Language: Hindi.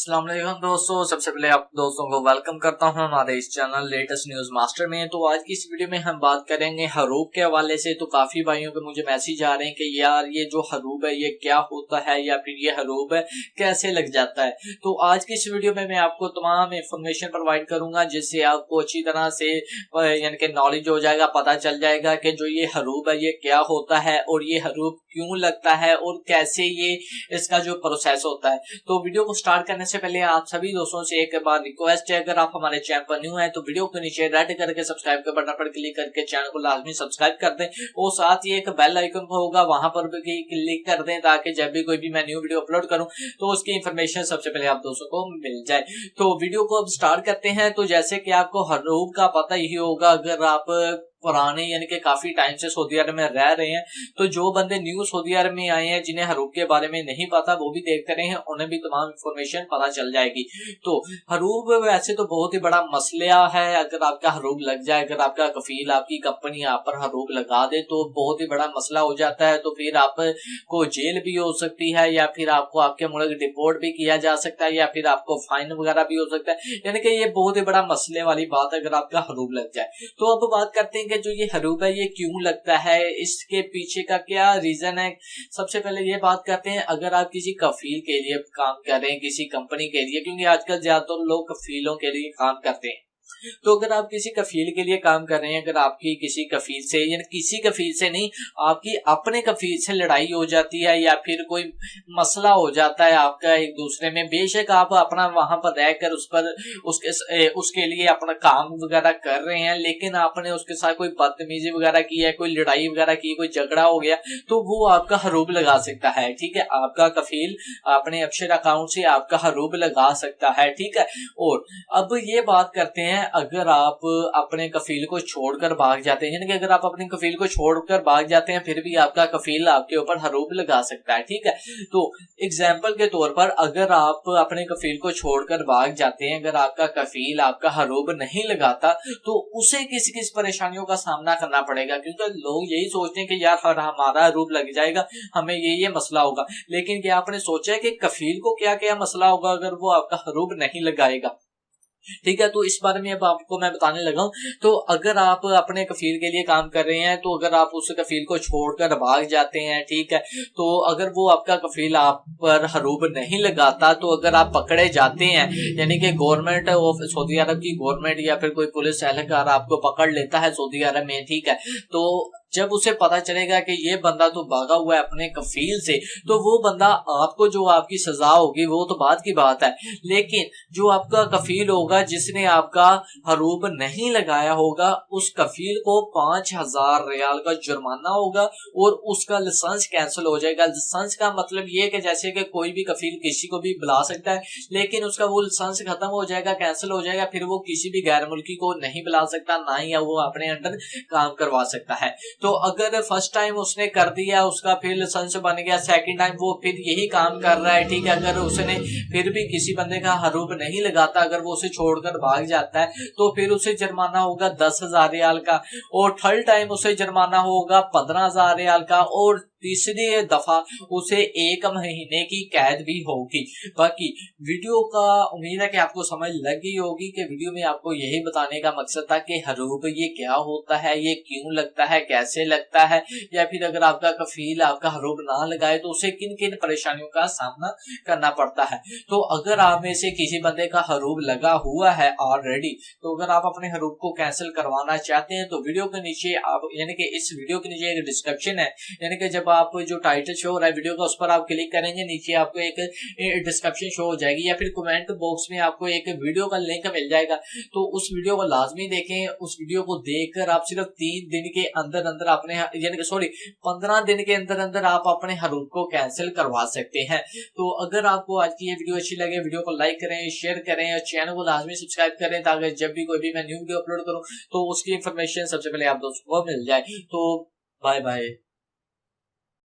अस्सलाम वालेकुम दोस्तों, सबसे पहले आप दोस्तों को वेलकम करता हूं हमारे इस चैनल लेटेस्ट न्यूज मास्टर में। तो आज की इस वीडियो में हम बात करेंगे हरूब के हवाले से। तो काफी भाइयों के मुझे मैसेज आ रहे हैं कि यार ये जो हरूब है ये क्या होता है या फिर ये हरूब है कैसे लग जाता है। तो आज की इस वीडियो में मैं आपको तमाम इंफॉर्मेशन प्रोवाइड करूंगा जिससे आपको अच्छी तरह से यानी कि नॉलेज हो जाएगा, पता चल जाएगा कि जो ये हरूब है ये क्या होता है और ये हरूब क्यों लगता है और कैसे ये इसका जो प्रोसेस होता है। तो वीडियो को स्टार्ट करने से पहले आप सभी दोस्तों से एक बार रिक्वेस्ट है, अगर आप हमारे चैनल पर न्यू हैं तो वीडियो के नीचे रेड करके सब्सक्राइब के बटन पर क्लिक करके चैनल को लाजमी सब्सक्राइब कर दें और साथ ही एक बेल आइकन होगा वहां पर भी क्लिक कर दें ताकि जब भी कोई भी मैं न्यू वीडियो अपलोड करूं तो उसकी इंफॉर्मेशन सबसे पहले आप दोस्तों को मिल जाए। तो वीडियो को अब स्टार्ट करते हैं। तो जैसे कि आपको हरूब का पता ही होगा, अगर आप पुराने यानी कि काफी टाइम से सऊदी अरब में रह रहे हैं तो जो बंदे न्यू सऊदी अरब में आए हैं जिन्हें हरूब के बारे में नहीं पता वो भी देखते रहे हैं, उन्हें भी तमाम इंफॉर्मेशन पता चल जाएगी। तो हरूब वैसे तो बहुत ही बड़ा मसला है। अगर आपका हरूब लग जाए, अगर आपका कफील आपकी कंपनी आप पर हरूब लगा दे तो बहुत ही बड़ा मसला हो जाता है। तो फिर आपको जेल भी हो सकती है या फिर आपको आपके मुल्क डिपोर्ट भी किया जा सकता है या फिर आपको फाइन वगैरह भी हो सकता है। यानी कि ये बहुत ही बड़ा मसले वाली बात है अगर आपका हरूब लग जाए। तो अब बात करते हैं कि जो ये हरूब है ये क्यों लगता है, इसके पीछे का क्या रीजन है। सबसे पहले ये बात करते हैं, अगर आप किसी कफील के लिए काम कर रहे हैं, किसी कंपनी के लिए, क्योंकि आजकल ज्यादातर लोग कफीलों के लिए काम करते हैं। तो अगर आप किसी कफील के लिए काम कर रहे हैं, अगर आपकी किसी कफील से यानी किसी कफील से नहीं आपकी अपने कफील से लड़ाई हो जाती है या फिर कोई मसला हो जाता है आपका एक दूसरे में, बेशक आप अपना वहां पर रहकर उसके लिए अपना काम वगैरह कर रहे हैं लेकिन आपने उसके साथ कोई बदतमीजी वगैरह की है, कोई लड़ाई वगैरह की, कोई झगड़ा हो गया तो वो आपका हरूब लगा सकता है। ठीक है, आपका कफील अपने अक्षर अकाउंट से आपका हरूब लगा सकता है। ठीक है, और अब ये बात करते हैं, अगर आप अपने कफील को छोड़कर भाग जाते हैं, यानी कि अगर आप अपने कफील को छोड़कर भाग जाते हैं फिर भी आपका कफील आपके ऊपर हरूब लगा सकता है। ठीक है, तो एग्जाम्पल के तौर पर अगर आप अपने कफील को छोड़कर भाग जाते हैं, अगर आपका कफील आपका हरूब नहीं लगाता तो उसे किस किस परेशानियों का सामना करना पड़ेगा, क्योंकि लोग यही सोचते हैं कि यार हमारा हरूब लग जाएगा हमें ये मसला होगा, लेकिन क्या आपने सोचा है कि कफील को क्या क्या मसला होगा अगर वो आपका हरूब नहीं लगाएगा। ठीक है, तो इस बारे में अब आपको मैं बताने लगा हूं। तो अगर आप अपने कफील के लिए काम कर रहे हैं तो अगर आप उस कफील को छोड़कर भाग जाते हैं, ठीक है, तो अगर वो आपका कफील आप पर हरूब नहीं लगाता तो अगर आप पकड़े जाते हैं, यानी कि गवर्नमेंट ऑफ सऊदी अरब की गवर्नमेंट या फिर कोई पुलिस एहलकार आपको पकड़ लेता है सऊदी अरब में, ठीक है, तो जब उसे पता चलेगा कि ये बंदा तो भागा हुआ है अपने कफील से तो वो बंदा आपको जो आपकी सजा होगी वो तो बात की बात है, लेकिन जो आपका कफील होगा जिसने आपका हरूब नहीं लगाया होगा उस कफील को 5,000 रियाल का जुर्माना होगा और उसका लाइसेंस कैंसिल हो जाएगा। लाइसेंस का मतलब ये कि जैसे कि कोई भी कफील किसी को भी बुला सकता है लेकिन उसका वो लाइसेंस खत्म हो जाएगा, कैंसिल हो जाएगा, फिर वो किसी भी गैर मुल्की को नहीं बुला सकता, ना ही वो अपने अंडर काम करवा सकता है। तो अगर फर्स्ट टाइम उसने कर दिया उसका फिर लाइसेंस बन गया, सेकंड टाइम वो फिर यही काम कर रहा है, ठीक है, अगर उसने फिर भी किसी बंदे का हरूब नहीं लगाता, अगर वो उसे छोड़कर भाग जाता है तो फिर उसे जुर्माना होगा 10,000 रियाल का और थर्ड टाइम उसे जुर्माना होगा 15,000 रियाल का और तीसरी दफा उसे 1 महीने की कैद भी होगी। बाकी वीडियो का उम्मीद है कि आपको समझ लगी होगी कि वीडियो में आपको यही बताने का मकसद था कि हरूब ये क्या होता है, ये क्यों लगता है, कैसे लगता है, या फिर अगर आपका कफील आपका हरूब ना लगाए तो उसे किन किन परेशानियों का सामना करना पड़ता है। तो अगर आप में से किसी बंदे का हरूब लगा हुआ है ऑलरेडी तो अगर आप अपने हरूब को कैंसिल करवाना चाहते हैं तो वीडियो के नीचे आप यानी कि इस वीडियो के नीचे एक डिस्क्रिप्शन है, यानी कि जब आप जो टाइटल शो हो रहा है वीडियो का उस पर आप क्लिक करेंगे नीचे आपको एक डिस्क्रिप्शन शो हो जाएगी या फिर कमेंट बॉक्स में आपको एक वीडियो का लिंक मिल जाएगा। तो उस वीडियो को लाजमी देखें, उस वीडियो को देखकर आप सिर्फ 3 दिन के अंदर अंदर अपने यानी कि 15 दिन के अंदर अंदर आप अपने हरूब को कैंसिल करवा सकते हैं। तो अगर आपको आज की ये वीडियो अच्छी लगे वीडियो को लाइक करें, शेयर करें और चैनल को लाजमी सब्सक्राइब करें ताकि जब भी कोई भी मैं न्यू वीडियो अपलोड करूं तो उसकी इंफॉर्मेशन सबसे पहले आप दोस्तों को मिल जाए। तो बाय बाय।